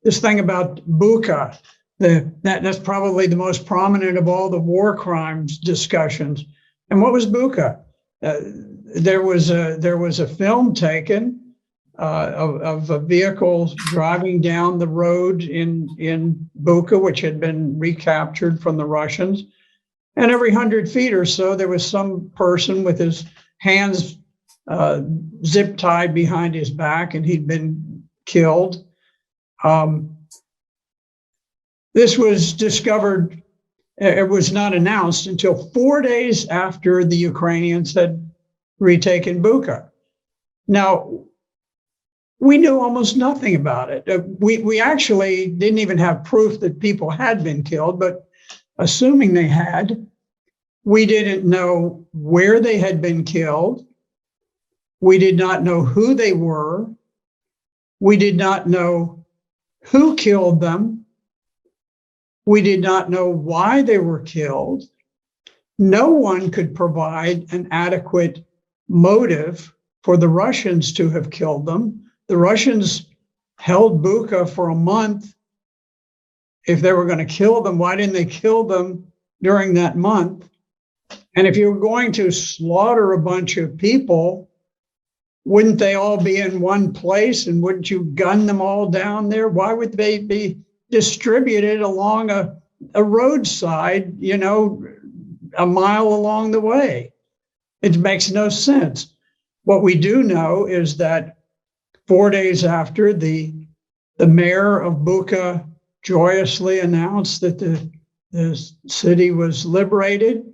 this thing about Bucha. That's probably the most prominent of all the war crimes discussions. And what was Bucha? There was a film taken of a vehicle driving down the road in Bucha, which had been recaptured from the Russians. And every 100 feet or so, there was some person with his hands zip tied behind his back, and he'd been killed. This was discovered, it was not announced until 4 days after the Ukrainians had retaken Bucha. Now, we knew almost nothing about it. We actually didn't even have proof that people had been killed, but assuming they had, we didn't know where they had been killed. We did not know who they were. We did not know who killed them. We did not know why they were killed. No one could provide an adequate motive for the Russians to have killed them. The Russians held Bucha for a month. If they were going to kill them, why didn't they kill them during that month? And if you were going to slaughter a bunch of people, wouldn't they all be in one place, and wouldn't you gun them all down there? Why would they be distributed along a roadside, a mile along the way? It makes no sense. What we do know is that 4 days after, the mayor of Bucha joyously announced that the city was liberated.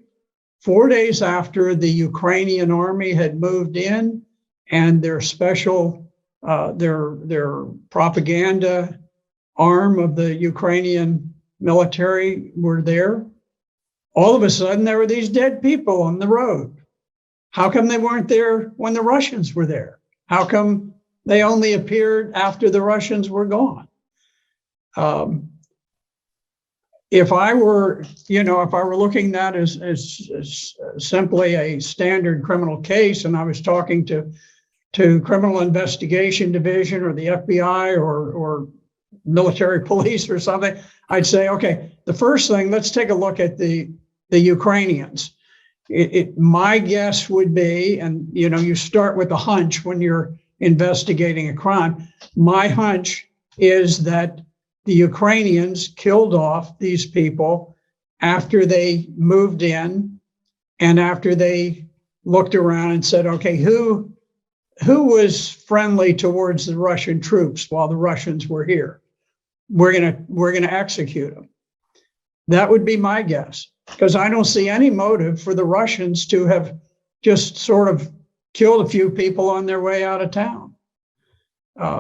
4 days after, the Ukrainian army had moved in, and their special, their propaganda arm of the Ukrainian military were there. All of a sudden, there were these dead people on the road. How come they weren't there when the Russians were there? How come they only appeared after the Russians were gone? If I were looking at that as simply a standard criminal case, and I was talking to Criminal Investigation Division or the FBI or military police or something, I'd say, okay, the first thing, let's take a look at the Ukrainians. My guess would be, and you start with a hunch when you're investigating a crime. My hunch is that the Ukrainians killed off these people after they moved in and after they looked around and said, okay, who was friendly towards the Russian troops while the Russians were here? We're gonna execute them. That would be my guess, because I don't see any motive for the Russians to have just sort of killed a few people on their way out of town.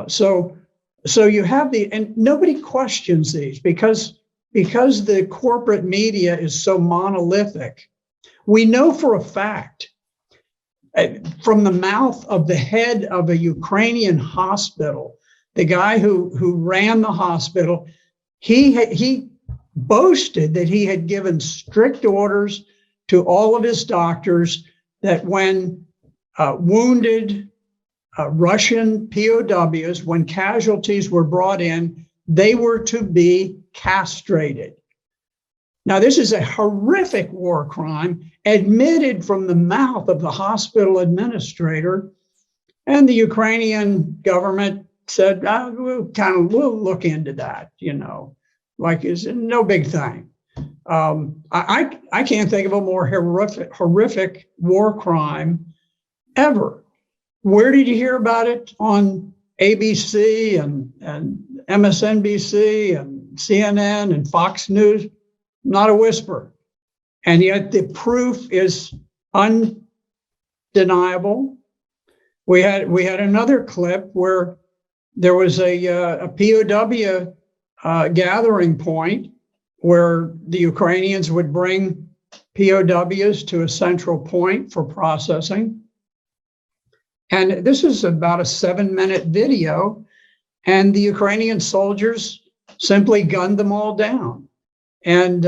So you have and nobody questions these because the corporate media is so monolithic. We know for a fact from the mouth of the head of a Ukrainian hospital, the guy who ran the hospital, he boasted that he had given strict orders to all of his doctors that when wounded Russian POWs, when casualties were brought in, they were to be castrated. Now, this is a horrific war crime admitted from the mouth of the hospital administrator, and the Ukrainian government said, we'll look into that, like it's no big thing. I can't think of a more horrific war crime ever. Where did you hear about it? On ABC and MSNBC and CNN and Fox News? Not a whisper. And yet the proof is undeniable. We had another clip where there was a POW gathering point where the Ukrainians would bring POWs to a central point for processing. And this is about a 7-minute video, and the Ukrainian soldiers simply gunned them all down. And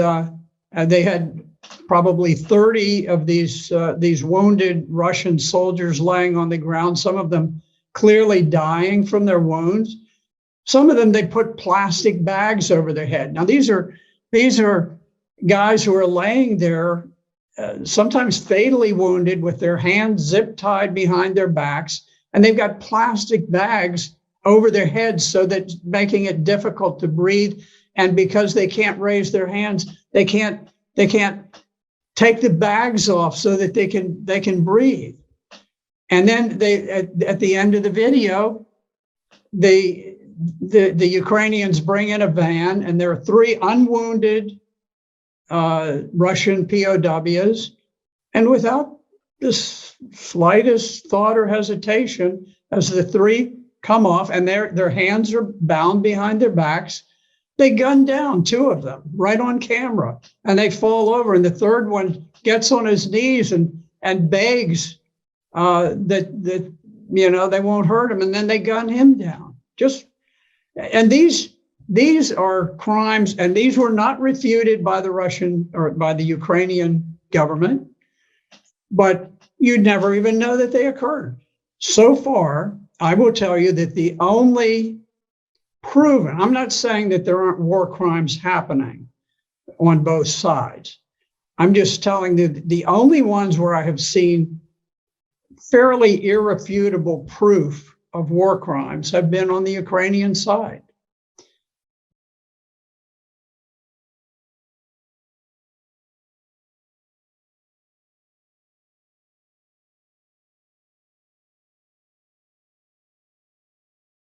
they had probably 30 of these wounded Russian soldiers laying on the ground, some of them clearly dying from their wounds. Some of them, they put plastic bags over their head. Now, these are guys who are laying there, sometimes fatally wounded, with their hands zip tied behind their backs, and they've got plastic bags over their heads, so that making it difficult to breathe. And because they can't raise their hands, they can't take the bags off so that they can breathe. And then they, at the end of the video, the Ukrainians bring in a van, and there are 3 unwounded Russian POWs, and without the slightest thought or hesitation, as the 3 come off and their hands are bound behind their backs, they gun down 2 of them right on camera, and they fall over, and the 3rd one gets on his knees and begs that they won't hurt him, and then they gun him down. And these are crimes, and these were not refuted by the Russian or by the Ukrainian government, but you'd never even know that they occurred. So far, I will tell you that the only proven, I'm not saying that there aren't war crimes happening on both sides. I'm just telling you the only ones where I have seen fairly irrefutable proof of war crimes have been on the Ukrainian side.